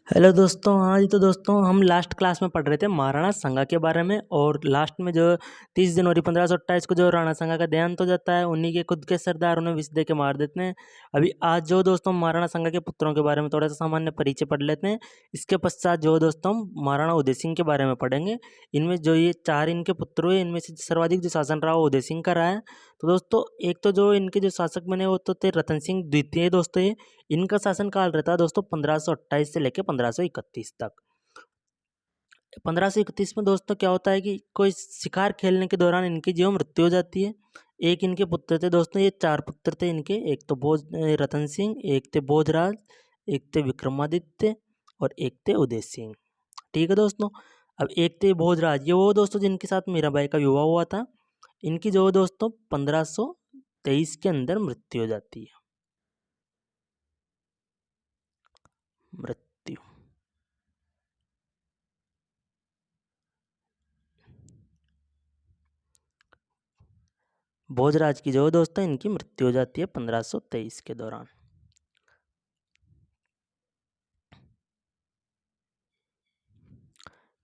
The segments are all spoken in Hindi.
हेलो दोस्तों, आज तो दोस्तों हम लास्ट क्लास में पढ़ रहे थे महाराणा सांगा के बारे में। और लास्ट में जो 30 जनवरी 1528 को जो राणा सांगा का देहांत हो जाता है, उन्हीं के खुद के सरदार उन्हें विष दे के मार देते हैं। अभी आज जो दोस्तों महाराणा सांगा के पुत्रों के बारे में थोड़ा सा सामान्य परिचय पढ़ लेते हैं। इसके पश्चात जो दोस्तों हम महाराणा उदय सिंह के बारे में पढ़ेंगे। इनमें जो ये चार इनके पुत्र हुए, इनमें से सर्वाधिक जो शासन रहा वो उदय सिंह का रहा है। तो दोस्तों एक तो जो इनके जो शासक बने वो तो थे रतन सिंह द्वितीय। दोस्तों ये इनका शासनकाल रहता है दोस्तों 1528 से लेकर 1531 तक। 1531 में दोस्तों क्या होता है कि कोई शिकार खेलने के दौरान इनकी जो मृत्यु हो जाती है। एक इनके पुत्र थे दोस्तों, ये चार पुत्र थे इनके। एक तो रतन सिंह, एक थे भोजराज, एक थे विक्रमादित्य और एक थे उदय सिंह। ठीक है दोस्तों। अब एक थे भोजराज, ये वो दोस्तों जिनके साथ मीराबाई का विवाह हुआ था। इनकी जो दोस्तों 1523 के अंदर मृत्यु हो जाती है। मृत्यु भोजराज की जो दोस्तों इनकी मृत्यु हो जाती है 1523 के दौरान।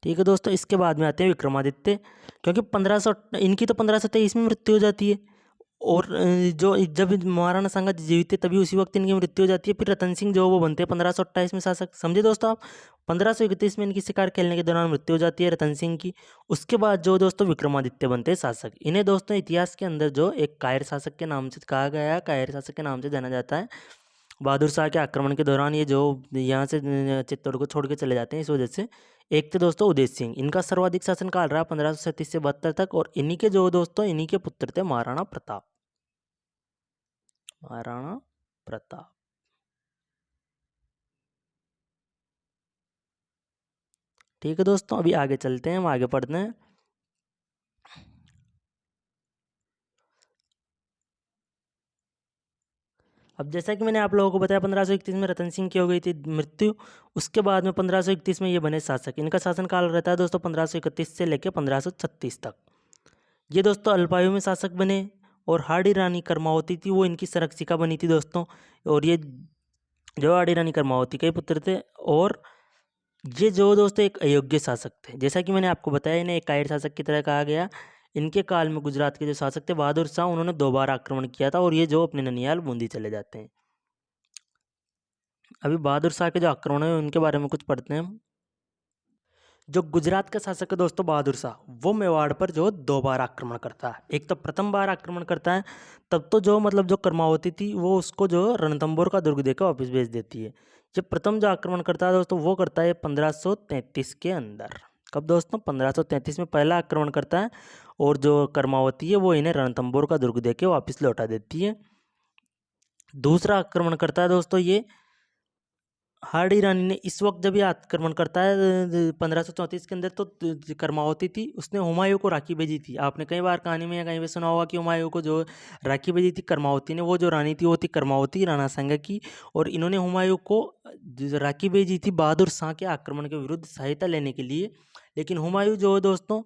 ठीक है दोस्तों, इसके बाद में आते हैं विक्रमादित्य। क्योंकि 1500 इनकी तो 1523 में मृत्यु हो जाती है। और जो जब महाराणा सांगा जीवित थे तभी उसी वक्त इनकी मृत्यु हो जाती है। फिर रतन सिंह जो वो बनते हैं 1528 में शासक। समझे दोस्तों आप। 1531 में इनकी शिकार खेलने के दौरान मृत्यु हो जाती है रतन सिंह की। उसके बाद जो दोस्तों विक्रमादित्य बनते हैं शासक। इन्हें दोस्तों इतिहास के अंदर जो एक कायर शासक के नाम से कहा गया है, कायर शासक के नाम से जाना जाता है। बहादुर शाह के आक्रमण के दौरान ये जो यहाँ से चित्तौड़ को छोड़ के चले जाते हैं, इस वजह से। एक थे दोस्तों उदय सिंह, इनका सर्वाधिक शासनकाल रहा 1537 से 72 तक। और इन्हीं के जो दोस्तों इन्हीं के पुत्र थे महाराणा प्रताप। महाराणा प्रताप। ठीक है दोस्तों, अभी आगे चलते हैं, हम आगे पढ़ते हैं। अब जैसा कि मैंने आप लोगों को बताया 1531 में रतन सिंह की हो गई थी मृत्यु। उसके बाद में 1531 में ये बने शासक। इनका शासनकाल रहता है दोस्तों 1531 से लेकर 1536 तक। ये दोस्तों अल्पायु में शासक बने। और हाड़ी रानी कर्मावती थी वो इनकी संरक्षिका बनी थी दोस्तों। और ये जो हाड़ी रानी कर्मावती के पुत्र थे। और ये जो दोस्तों एक अयोग्य शासक थे, जैसा कि मैंने आपको बताया, इन्हें एक कायर शासक की तरह कहा गया। इनके काल में गुजरात के जो शासक थे बहादुर शाह, उन्होंने 2 बार आक्रमण किया था। और ये जो अपने ननियाल बूंदी चले जाते हैं। अभी बहादुर शाह के जो आक्रमण है उनके बारे में कुछ पढ़ते हैं हम। जो गुजरात का शासक है दोस्तों बहादुर शाह, वो मेवाड़ पर जो 2 बार आक्रमण करता है। एक तो प्रथम बार आक्रमण करता है, तब तो जो मतलब जो कर्मावती थी वो उसको जो रणथंभौर का दुर्ग देकर वापस भेज देती है। जब प्रथम जो आक्रमण करता है दोस्तों वो करता है 1533 के अंदर। कब दोस्तों? 1533 में पहला आक्रमण करता है। और जो कर्मावती है वो इन्हें रणथंभौर का दुर्ग देके वापस लौटा देती है। दूसरा आक्रमण करता है दोस्तों ये हाड़ी रानी ने। इस वक्त जब ये आक्रमण करता है 1534 के अंदर, तो कर्मावती थी, उसने हुमायूं को राखी भेजी थी। आपने कई बार कहानी में या कहीं पे सुना होगा कि हुमायूं को जो राखी भेजी थी कर्मावती ने। वो जो रानी थी वो थी कर्मावती, राणा सांगा की। और इन्होंने हुमायूं को जो राखी भेजी थी बहादुर शाह के आक्रमण के विरुद्ध सहायता लेने के लिए। लेकिन हुमायूं जो है दोस्तों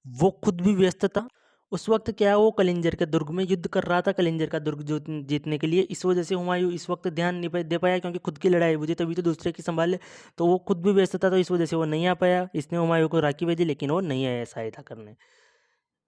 वो खुद भी व्यस्त था। उस वक्त क्या है, वो कलिंजर के दुर्ग में युद्ध कर रहा था, कलिंजर का दुर्ग जीतने के लिए। इस वजह से हुमायूं इस वक्त ध्यान नहीं दे पाया, क्योंकि खुद की लड़ाई बुझी तभी तो दूसरे की संभाले। तो वो खुद भी व्यस्त था, तो इस वजह से वो नहीं आ पाया। इसने हुमायूं को राखी भेजी, लेकिन वो नहीं आया सहायता करने।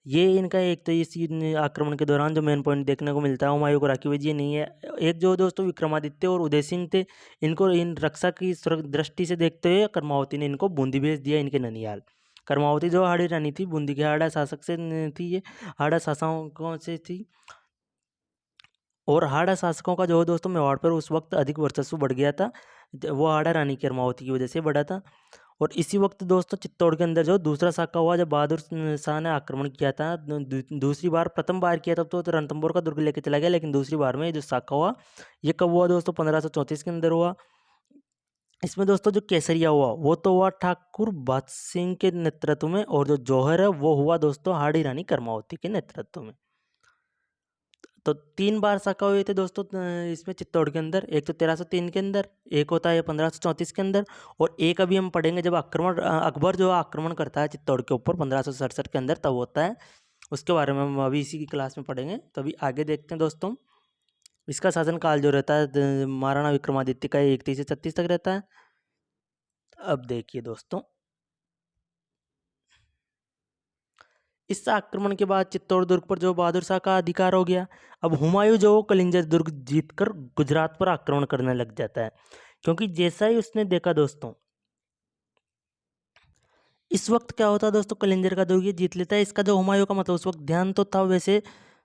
ये इनका एक तो इस आक्रमण के दौरान जो मेन पॉइंट देखने को मिलता है, हुमायूं को राखी भेजी, ये नहीं है। एक जो दोस्तों विक्रमादित्य और उदय सिंह थे, इनको इन रक्षा की दृष्टि से देखते हुए कर्मावती ने इनको बूंदी भेज दिया, इनके ननियाल। कर्मावती जो हाड़ी रानी थी, बूंदी के हाड़ा शासक से थी ये, हाड़ा शासकों से थी। और हाड़ा शासकों का जो दोस्तों मेवाड़ पर उस वक्त अधिक वर्चस्व बढ़ गया था। वो हाड़ा रानी कर्मावती की वजह से बढ़ा था। और इसी वक्त दोस्तों चित्तौड़ के अंदर जो दूसरा साका हुआ, जब बहादुर शाह ने आक्रमण किया था दूसरी बार। प्रथम बार किया तब तो रणथंभौर का दुर्ग लेके चला गया, लेकिन दूसरी बार में जो साका हुआ, ये कब हुआ दोस्तों? 1534 के अंदर हुआ। इसमें दोस्तों जो केसरिया हुआ वो तो हुआ ठाकुर बाज सिंह के नेतृत्व में। और जो जौहर है वो हुआ दोस्तों हाड़ी रानी कर्मावती के नेतृत्व में। तो 3 बार साका हुए थे दोस्तों इसमें चित्तौड़ के अंदर। एक तो 1303 के अंदर, एक होता है 1534 के अंदर। और एक अभी हम पढ़ेंगे जब आक्रमण अकबर जो आक्रमण करता है चित्तौड़ के ऊपर 1567 के अंदर, तब होता है। उसके बारे में हम अभी इसी की क्लास में पढ़ेंगे। तो अभी आगे देखते हैं दोस्तों। इसका शासनकाल जो रहता है महाराणा विक्रमादित्य का 31 से 36 तक रहता है। अब देखिए दोस्तों, इस आक्रमण के बाद चित्तौड़ दुर्ग पर जो बहादुर शाह का अधिकार हो गया। अब हुमायूं जो कलिंजर दुर्ग जीतकर गुजरात पर आक्रमण करने लग जाता है, क्योंकि जैसा ही उसने देखा दोस्तों, इस वक्त क्या होता है दोस्तों, कलिंजर का दुर्ग ये जीत लेता है। इसका जो हुमायूं का मतलब उस वक्त ध्यान तो था वैसे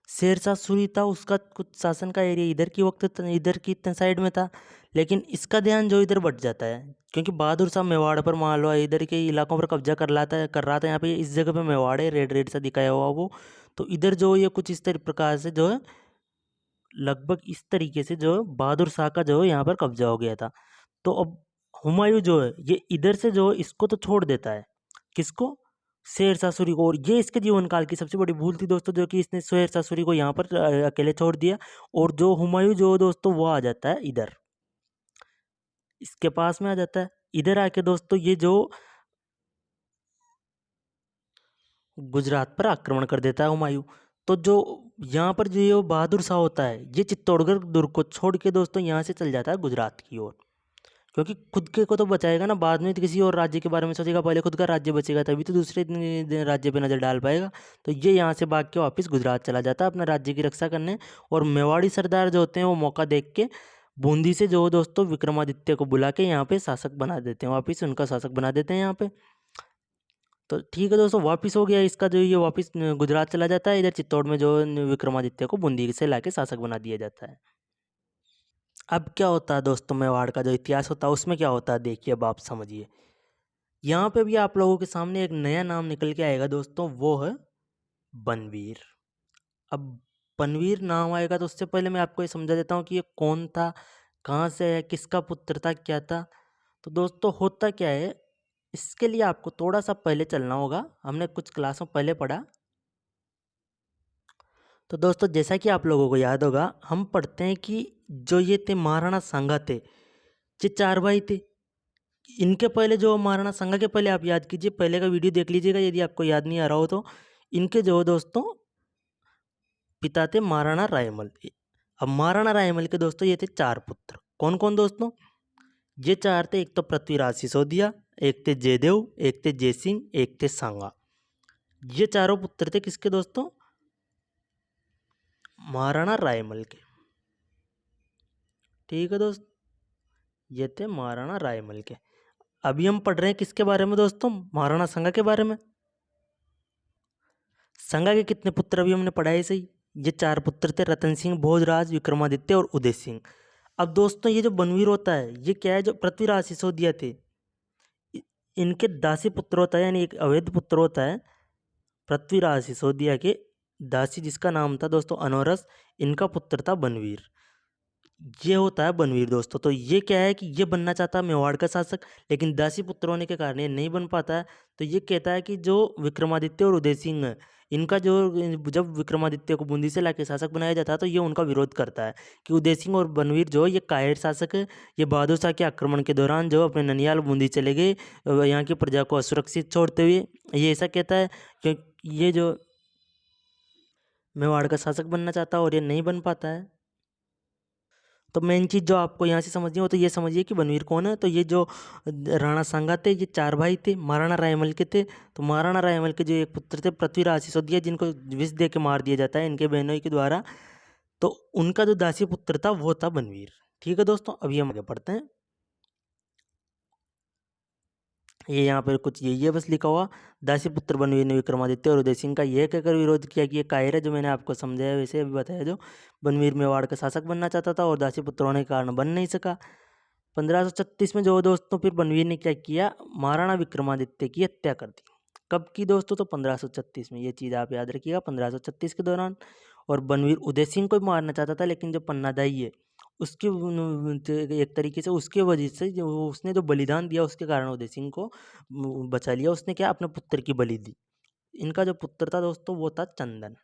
शेरशाह सूरी था, उसका कुछ शासन का एरिया इधर की वक्त इधर की साइड में था, लेकिन इसका ध्यान जो इधर बढ़ जाता है, क्योंकि बहादुर शाह मेवाड़ पर मालवा इधर के इलाकों पर कब्जा कर रहा था। यहाँ पे इस जगह पे मेवाड़ है, रेड रेड सा दिखाया हुआ वो, तो इधर जो ये कुछ इस प्रकार से जो है लगभग इस तरीके से जो है बहादुर शाह का जो है यहाँ पर कब्जा हो गया था। तो अब हुमायूं जो है ये इधर से जो है इसको तो छोड़ देता है, किसको, शेरशाह सूरी को। और ये इसके जीवन काल की सबसे बड़ी भूल थी दोस्तों, जो कि इसने शेरशाह सूरी को यहाँ पर अकेले छोड़ दिया। और जो हुमायूं जो दोस्तों वो आ जाता है इधर, इसके पास में आ जाता है। इधर आके दोस्तों ये जो गुजरात पर आक्रमण कर देता है हुमायूं। तो जो यहाँ पर जो ये बहादुर शाह होता है, ये चित्तौड़गढ़ दुर्ग को छोड़ के दोस्तों यहाँ से चल जाता है गुजरात की ओर, क्योंकि खुद के को तो बचाएगा ना, बाद में तो किसी और राज्य के बारे में सोचेगा, पहले खुद का राज्य बचेगा तभी तो दूसरे राज्य पे नज़र डाल पाएगा। तो ये यहाँ से भाग के वापस गुजरात चला जाता है अपने राज्य की रक्षा करने। और मेवाड़ी सरदार जो होते हैं वो मौका देख के बूंदी से जो दोस्तों विक्रमादित्य को बुला के यहाँ पे शासक बना देते हैं, वापस उनका शासक बना देते हैं यहाँ पे। तो ठीक है दोस्तों, वापस हो गया इसका जो ये वापस गुजरात चला जाता है। इधर चित्तौड़ में जो विक्रमादित्य को बूंदी से लाके शासक बना दिया जाता है। अब क्या होता है दोस्तों, मेवाड़ का जो इतिहास होता है उसमें क्या होता है, देखिए अब आप समझिए। यहाँ पे भी आप लोगों के सामने एक नया नाम निकल के आएगा दोस्तों, वो है बनवीर। अब बनवीर नाम आएगा तो उससे पहले मैं आपको ये समझा देता हूँ कि ये कौन था, कहाँ से है, किसका पुत्र था, क्या था। तो दोस्तों होता क्या है, इसके लिए आपको थोड़ा सा पहले चलना होगा, हमने कुछ क्लासों पहले पढ़ा। तो दोस्तों जैसा कि आप लोगों को याद होगा, हम पढ़ते हैं कि जो ये थे महाराणा सांगा थे, ये चार भाई थे। इनके पहले जो महाराणा सांगा के पहले आप याद कीजिए, पहले का वीडियो देख लीजिएगा यदि आपको याद नहीं आ रहा हो तो। इनके जो दोस्तों पिता थे महाराणा रायमल। अब महाराणा रायमल के दोस्तों ये थे चार पुत्र। कौन कौन दोस्तों, ये चार थे, एक तो पृथ्वीराज सिसोदिया, एक थे जयदेव, एक थे जयसिंह, एक थे सांगा। ये चारों पुत्र थे किसके दोस्तों, महाराणा रायमल के। ठीक है दोस्त, ये थे महाराणा रायमल के। अभी हम पढ़ रहे हैं किसके बारे में दोस्तों, महाराणा सांगा के बारे में। सांगा के कितने पुत्र अभी हमने पढ़ा है सही, ये चार पुत्र थे, रतन सिंह, भोजराज, विक्रमादित्य और उदय सिंह। अब दोस्तों ये जो बनवीर होता है ये क्या है, जो पृथ्वीराज सिसोदिया थे इनके दासी पुत्र होता है, यानी एक अवैध पुत्र होता है पृथ्वीराज सिसोदिया के दासी, जिसका नाम था दोस्तों अनोरस। इनका पुत्र था बनवीर। ये होता है बनवीर दोस्तों। तो ये क्या है कि ये बनना चाहता है मेवाड़ का शासक, लेकिन दासी पुत्र होने के कारण ये नहीं बन पाता है। तो ये कहता है कि जो विक्रमादित्य और उदय सिंह है, इनका जो जब विक्रमादित्य को बूंदी से लाके शासक बनाया जाता है तो ये उनका विरोध करता है कि उदय सिंह और बनवीर जो है ये कायर शासक है। ये बहादुर शाह के आक्रमण के दौरान जो अपने ननियाल बूंदी चले गए, यहाँ की प्रजा को असुरक्षित छोड़ते हुए। ये ऐसा कहता है कि ये जो मेवाड़ का शासक बनना चाहता है और ये नहीं बन पाता है। तो मेन चीज़ जो आपको यहाँ से समझनी हो तो ये समझिए कि बनवीर कौन है। तो ये जो राणा सांगा थे ये चार भाई थे, महाराणा रायमल के थे। तो महाराणा रायमल के जो एक पुत्र थे पृथ्वीराज सिसोदिया, जिनको विष दे के मार दिया जाता है इनके बहनों के द्वारा, तो उनका जो दासी पुत्र था वो था बनवीर। ठीक है दोस्तों, अभी हम आगे पढ़ते हैं। ये यहाँ पर कुछ यही है बस लिखा हुआ, दासी पुत्र बनवीर ने विक्रमादित्य और उदय सिंह का यह कहकर विरोध किया कि ये कायर है, जो मैंने आपको समझाया वैसे अभी बताया। जो बनवीर मेवाड़ का शासक बनना चाहता था और दासी पुत्र होने के कारण बन नहीं सका। 1536 में जो दोस्तों फिर बनवीर ने क्या किया, महाराणा विक्रमादित्य की हत्या कर दी। कब की दोस्तों, तो 1536 में। ये चीज़ आप याद रखिएगा, 1536 के दौरान। और बनवीर उदय सिंह को भी मारना चाहता था, लेकिन जो पन्नादाई है उसकी एक तरीके से उसके वजह से जो उसने जो बलिदान दिया उसके कारण उदय सिंह को बचा लिया। उसने क्या, अपने पुत्र की बलि दी। इनका जो पुत्र था दोस्तों वो था चंदन।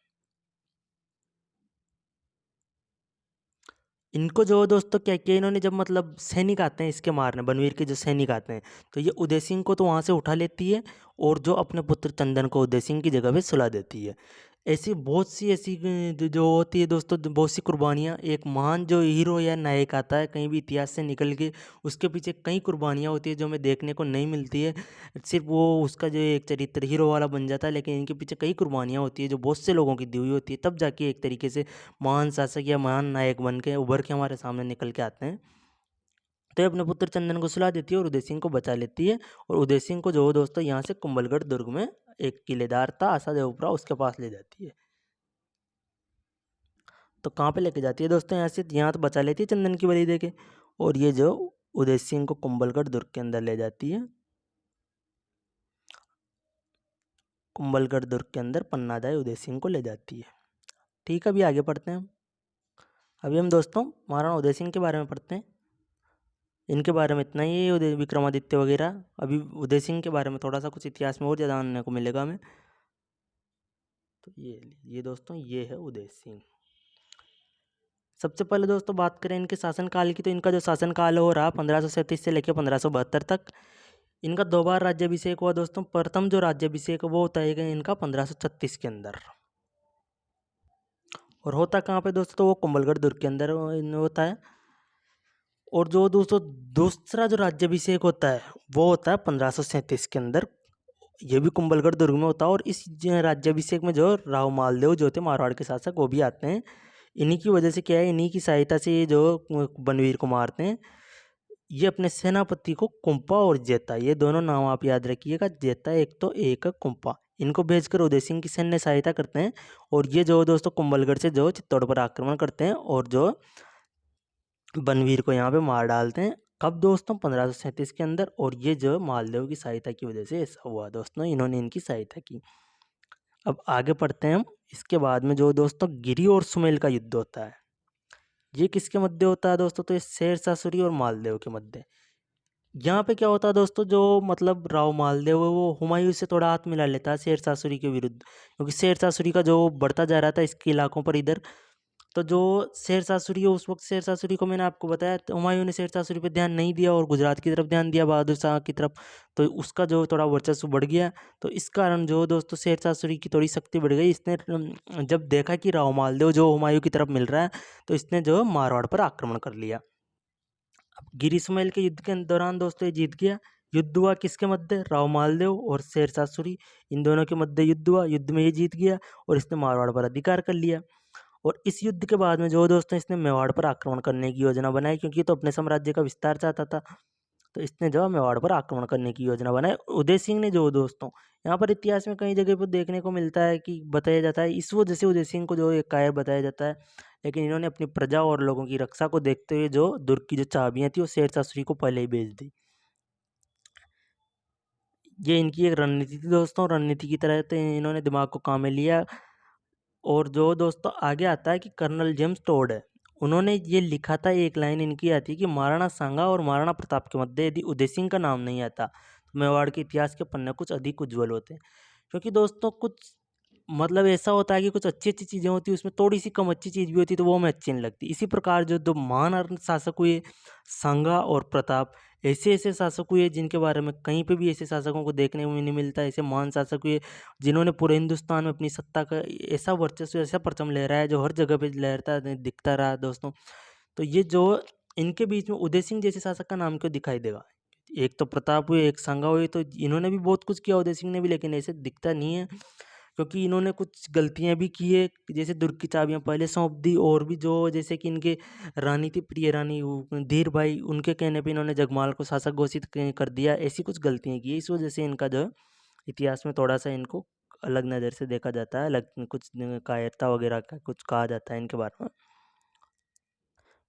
इनको जो दोस्तों क्या किया इन्होंने, जब मतलब सैनिक आते हैं इसके मारने, बनवीर के जो सैनिक आते हैं, तो ये उदय सिंह को तो वहाँ से उठा लेती है और जो अपने पुत्र चंदन को उदय सिंह की जगह पे सुला देती है। ऐसी बहुत सी ऐसी जो होती है दोस्तों, बहुत सी कुर्बानियाँ, एक महान जो हीरो या नायक आता है कहीं भी इतिहास से निकल के, उसके पीछे कई कुर्बानियाँ होती है जो हमें देखने को नहीं मिलती है। सिर्फ वो उसका जो एक चरित्र हीरो वाला बन जाता है, लेकिन इनके पीछे कई कुर्बानियाँ होती है जो बहुत से लोगों की दी हुई होती है, तब जाके एक तरीके से महान शासक या महान नायक बन के उभर के हमारे सामने निकल के आते हैं। तो ये अपने पुत्र चंदन को सुला देती है और उदय सिंह को बचा लेती है। और उदय सिंह को जो दोस्तों यहाँ से कुंभलगढ़ दुर्ग में एक किलेदार था आशा देवपुरा, उसके पास ले जाती है। तो कहाँ पे लेके जाती है दोस्तों, यहाँ से, यहाँ तो बचा लेती है चंदन की बलि दे के, और ये जो उदय सिंह को कुंभलगढ़ दुर्ग के अंदर ले जाती है। कुंभलगढ़ दुर्ग के अंदर पन्नादाई उदय सिंह को ले जाती है। ठीक है, अभी आगे पढ़ते हैं हम। अभी हम दोस्तों महाराणा उदय सिंह के बारे में पढ़ते हैं। इनके बारे में इतना ही, उदय विक्रमादित्य वगैरह। अभी उदय सिंह के बारे में थोड़ा सा कुछ इतिहास में और ज़्यादा जानने को मिलेगा हमें। तो ये दोस्तों ये है उदय सिंह। सबसे पहले दोस्तों बात करें इनके शासनकाल की, तो इनका जो शासनकाल हो रहा 1537 से लेकर 1572 तक। इनका 2 बार राज्याभिषेक हुआ दोस्तों। प्रथम जो राज्याभिषेक वो होता है इनका 1536 के अंदर, और होता कहाँ पे दोस्तों, तो वो कुंभलगढ़ दुर्ग के अंदर होता है। और जो दोस्तों दूसरा जो राज्याभिषेक होता है वो होता है 1537 के अंदर, ये भी कुंभलगढ़ दुर्ग में होता है। और इस राज्याभिषेक में जो राव मालदेव जो थे मारवाड़ के शासक, वो भी आते हैं। इन्हीं की वजह से क्या है, इन्हीं की सहायता से ये जो बनवीर को मारते हैं। ये अपने सेनापति को कुंपा और जेता, ये दोनों नाम आप याद रखिएगा, जेता एक तो एक कुंपा, इनको भेजकर उदय सिंह की सैन्य सहायता करते हैं। और ये जो दोस्तों कुंभलगढ़ से जो चित्तौड़ पर आक्रमण करते हैं और जो बनवीर को यहाँ पे मार डालते हैं। कब दोस्तों, 1537 के अंदर। और ये जो मालदेव की सहायता की वजह से ऐसा हुआ दोस्तों, इन्होंने इनकी सहायता की। अब आगे पढ़ते हैं हम। इसके बाद में जो दोस्तों गिरी और सुमेल का युद्ध होता है, ये किसके मध्य होता है दोस्तों, तो ये शेरशाह सूरी और मालदेव के मध्य। यहाँ पे क्या होता है दोस्तों, जो मतलब राव मालदेव है वो हुमायूं से थोड़ा हाथ मिला लेता है शेरशाह सूरी के विरुद्ध, क्योंकि शेरशाह सूरी का जो बढ़ता जा रहा था इसके इलाकों पर इधर। तो जो शेरशाह सूरी है, उस वक्त शेरशाह सूरी को मैंने आपको बताया, तो हुमायूं ने शेरशाह सूरी पे ध्यान नहीं दिया और गुजरात की तरफ ध्यान दिया, बहादुर शाह की तरफ। तो उसका जो थोड़ा वर्चस्व बढ़ गया। तो इस कारण जो दोस्तों शेरशाह सूरी की थोड़ी शक्ति बढ़ गई। इसने जब देखा कि राव मालदेव जो हुमायूं की तरफ मिल रहा है, तो इसने जो मारवाड़ पर आक्रमण कर लिया। अब गिरी सुमेल के युद्ध के दौरान दोस्तों ये जीत गया। युद्ध हुआ किसके मध्य, राव मालदेव और शेरशाह सूरी, इन दोनों के मध्य युद्ध हुआ। युद्ध में ये जीत गया और इसने मारवाड़ पर अधिकार कर लिया। और इस युद्ध के बाद में जो दोस्तों इसने मेवाड़ पर आक्रमण करने की योजना बनाई, क्योंकि ये तो अपने साम्राज्य का विस्तार चाहता था। तो इसने जो मेवाड़ पर आक्रमण करने की योजना बनाई। उदय सिंह ने जो दोस्तों, यहाँ पर इतिहास में कई जगह पर देखने को मिलता है कि बताया जाता है इस वजह से उदय सिंह को जो एक कायर बताया जाता है, लेकिन इन्होंने अपनी प्रजा और लोगों की रक्षा को देखते हुए जो दुर्ग की जो चाबियां थी वो शेरशाह सूरी को पहले ही बेच दी। ये इनकी एक रणनीति थी दोस्तों, रणनीति की तरह तो इन्होंने दिमाग को काम में लिया। और जो दोस्तों आगे आता है कि कर्नल जेम्स टोड है, उन्होंने ये लिखा था, एक लाइन इनकी आती है कि महाराणा सांगा और महाराणा प्रताप के मध्य यदि उदय सिंह का नाम नहीं आता तो मेवाड़ के इतिहास के पन्ने कुछ अधिक उज्जवल होते। क्योंकि दोस्तों कुछ मतलब ऐसा होता है कि कुछ अच्छी अच्छी चीज़ें होती है, उसमें थोड़ी सी कम अच्छी चीज़ भी होती है तो वो हमें अच्छी नहीं लगती। इसी प्रकार जो दो महान शासक हुए, सांगा और प्रताप, ऐसे ऐसे शासक हुए जिनके बारे में कहीं पे भी ऐसे शासकों को देखने को नहीं मिलता। ऐसे महान शासक हुए जिन्होंने पूरे हिंदुस्तान में अपनी सत्ता का ऐसा वर्चस्व, ऐसा परचम लहराया जो हर जगह पे लहरता दिखता रहा दोस्तों। तो ये जो इनके बीच में उदय सिंह जैसे शासक का नाम क्यों दिखाई देगा, एक तो प्रताप हुए, एक सांगा हुए, तो इन्होंने भी बहुत कुछ किया उदय सिंह ने भी, लेकिन ऐसे दिखता नहीं है। क्योंकि इन्होंने कुछ गलतियां भी की है, जैसे दुर्ग की चाबियां पहले सौंप दी, और भी जो जैसे कि इनके रानी थी प्रिय रानी धीर भाई, उनके कहने पे इन्होंने जगमाल को शासक घोषित कर दिया। ऐसी कुछ गलतियां की, इस वजह से इनका जो इतिहास में थोड़ा सा इनको अलग नज़र से देखा जाता है, अलग कुछ कायरता वगैरह का कुछ कहा जाता है इनके बारे में।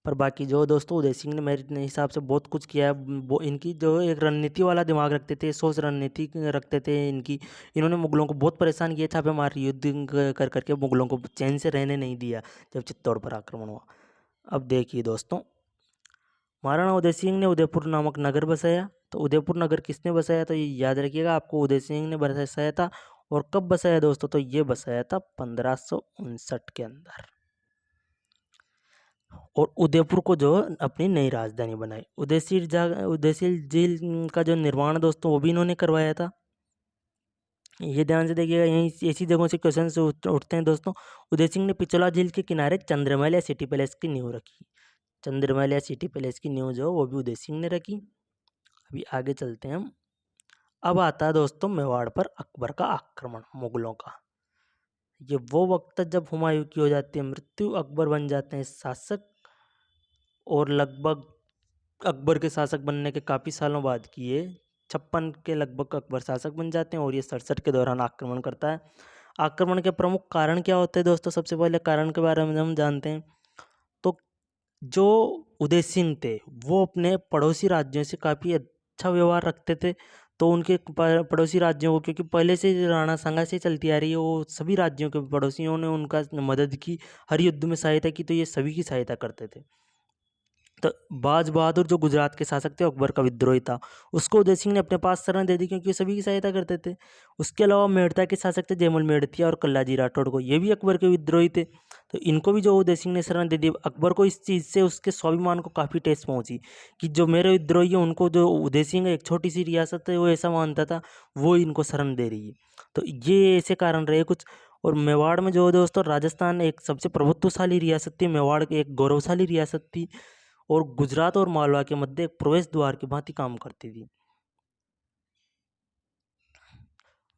पर बाकी जो दोस्तों उदय सिंह ने मेरे हिसाब से बहुत कुछ किया है। वो इनकी जो एक रणनीति वाला दिमाग रखते थे, सोच रणनीति रखते थे इनकी। इन्होंने मुगलों को बहुत परेशान किया, छापेमारी युद्ध कर करके मुगलों को चैन से रहने नहीं दिया जब चित्तौड़ पर आक्रमण हुआ। अब देखिए दोस्तों, महाराणा उदय सिंह ने उदयपुर नामक नगर बसाया। तो उदयपुर नगर किसने बसाया, तो ये याद रखिएगा आपको, उदय सिंह ने बसाया था। और कब बसाया दोस्तों, तो ये बसाया था 1559 के अंदर। और उदयपुर को जो अपनी नई राजधानी बनाई। उदयसिर झील का जो निर्माण दोस्तों वो भी इन्होंने करवाया था। ये ध्यान से देखिएगा, यहीं ऐसी जगहों से क्वेश्चन उठते हैं दोस्तों। उदय सिंह ने पिछोला झील के किनारे चंद्रमहल या सिटी पैलेस की नींव रखी। चंद्रमहल या सिटी पैलेस की नींव जो वो भी उदय सिंह ने रखी। अभी आगे चलते हैं हम। अब आता है दोस्तों मेवाड़ पर अकबर का आक्रमण, मुगलों का। ये वो वक्त है जब हुमायूं की हो जाती है मृत्यु, अकबर बन जाते हैं शासक, और लगभग अकबर के शासक बनने के काफ़ी सालों बाद की ये 56 के लगभग अकबर शासक बन जाते हैं, और ये 67 के दौरान आक्रमण करता है। आक्रमण के प्रमुख कारण क्या होते हैं दोस्तों? सबसे पहले कारण के बारे में हम जानते हैं। तो जो उदय सिंह थे वो अपने पड़ोसी राज्यों से काफ़ी अच्छा व्यवहार रखते थे। तो उनके पड़ोसी राज्यों को, क्योंकि पहले से ही राणा सांगा से चलती आ रही है, वो सभी राज्यों के पड़ोसियों ने उनका मदद की, हर युद्ध में सहायता की, तो ये सभी की सहायता करते थे। तो बाज बहादुर जो गुजरात के शासक थे, अकबर का विद्रोही था, उसको उदय सिंह ने अपने पास शरण दे दी, क्योंकि ये सभी की सहायता करते थे। उसके अलावा मेड़ता के शासक थे जयमल मेड़तिया और कल्लाजी राठौड़ को, ये भी अकबर के विद्रोही थे। तो इनको भी जो उदय सिंह ने शरण दे दी। अकबर को इस चीज़ से उसके स्वाभिमान को काफ़ी ठेस पहुंची कि जो मेरे विद्रोही है उनको जो उदय सिंह एक छोटी सी रियासत है वो ऐसा मानता था, वो इनको शरण दे रही है। तो ये ऐसे कारण रहे कुछ। और मेवाड़ में जो दोस्तों राजस्थान एक सबसे प्रभुत्वशाली रियासत थी, मेवाड़ की एक गौरवशाली रियासत थी, और गुजरात और मालवा के मध्य एक प्रवेश द्वार की भांति काम करती थी।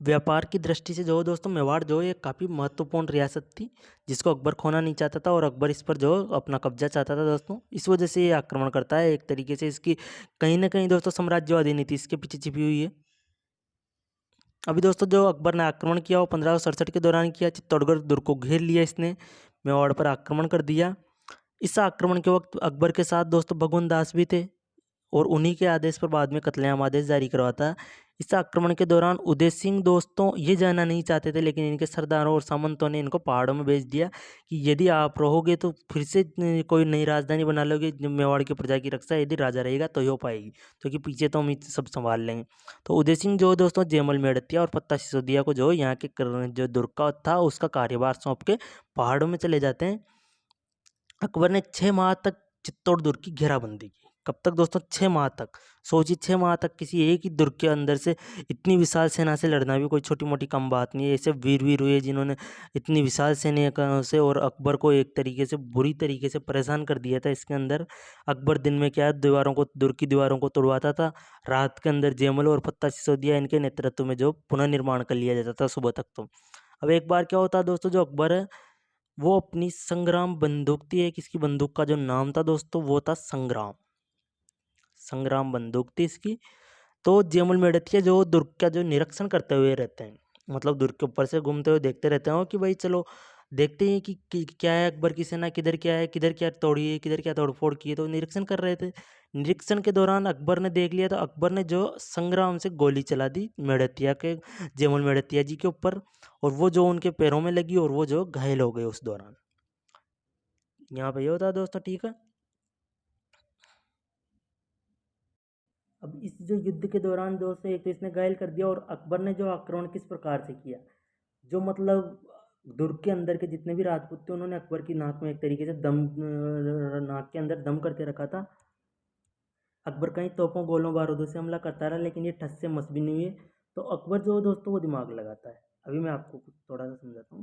व्यापार की दृष्टि से जो दोस्तों मेवाड़ जो एक काफ़ी महत्वपूर्ण रियासत थी, जिसको अकबर खोना नहीं चाहता था, और अकबर इस पर जो अपना कब्जा चाहता था दोस्तों। इस वजह से ये आक्रमण करता है। एक तरीके से इसकी कहीं ना कहीं दोस्तों साम्राज्यवादी नीति इसके पीछे छिपी हुई है। अभी दोस्तों जो अकबर ने आक्रमण किया वो 1567 के दौरान किया। चित्तौड़गढ़ दुर्ग को घेर लिया इसने, मेवाड़ पर आक्रमण कर दिया। इस आक्रमण के वक्त अकबर के साथ दोस्तों भगवान दास भी थे, और उन्हीं के आदेश पर बाद में कत्लेआम आदेश जारी करवाता है। इस आक्रमण के दौरान उदय सिंह दोस्तों ये जाना नहीं चाहते थे, लेकिन इनके सरदारों और सामंतों ने इनको पहाड़ों में भेज दिया कि यदि आप रहोगे तो फिर से कोई नई राजधानी बना लोगे, मेवाड़ की प्रजा की रक्षा यदि राजा रहेगा तो ही हो पाएगी, क्योंकि पीछे तो हम ही सब संभाल लेंगे। तो उदय सिंह जो दोस्तों जयमल मेड़तिया और पत्ता सिसोदिया को जो यहाँ के जो दुर्ग का था उसका कार्यभार सौंप के पहाड़ों में चले जाते हैं। अकबर ने 6 माह तक चित्तौड़ दुर्ग की घेराबंदी की। कब तक दोस्तों? 6 माह तक। सोचिए 6 माह तक किसी एक ही दुर्ग के अंदर से इतनी विशाल सेना से लड़ना भी कोई छोटी मोटी कम बात नहीं है। ऐसे वीर हुए जिन्होंने इतनी विशाल सेना से और अकबर को एक तरीके से बुरी तरीके से परेशान कर दिया था। इसके अंदर अकबर दिन में क्या है, दीवारों को, दुर्ग की दीवारों को तोड़वाता था, रात के अंदर जयमल और पत्ता सिसोदिया इनके नेतृत्व में जो पुनर्निर्माण कर लिया जाता था सुबह तक। तो अब एक बार क्या होता है दोस्तों, जो अकबर है वो अपनी संग्राम बंदूक थी, एक इसकी बंदूक का जो नाम था दोस्तों वो था संग्राम। संग्राम बंदूक थी इसकी। तो जयमल मेड़तिया जो दुर्ग का जो निरीक्षण करते हुए रहते हैं, मतलब दुर्ग के ऊपर से घूमते हुए देखते रहते हो कि भाई चलो देखते हैं कि क्या है, अकबर की सेना किधर क्या है, किधर क्या तोड़ी है, किधर क्या तोड़फोड़ की है। तो निरीक्षण कर रहे थे। निरीक्षण के दौरान अकबर ने देख लिया, तो अकबर ने जो संग्राम से गोली चला दी मेड़तिया के, जयमल मेड़तिया जी के ऊपर, और वो जो उनके पैरों में लगी और वो जो घायल हो गए उस दौरान। यहाँ पे ये होता है दोस्तों, ठीक है। अब इस जो युद्ध के दौरान दोस्तों एक तो इसने घायल कर दिया, और अकबर ने जो आक्रमण किस प्रकार से किया, जो मतलब दुर्ग के अंदर के जितने भी राजपूत थे उन्होंने अकबर की नाक में एक तरीके से दम, नाक के अंदर दम करके रखा था। अकबर कहीं तोपों गोलों बारूदों से हमला करता रहा, लेकिन ये ठस से मस भी नहीं हुए। तो अकबर जो दोस्तों वो दिमाग लगाता है। अभी मैं आपको कुछ थोड़ा सा समझाता हूँ।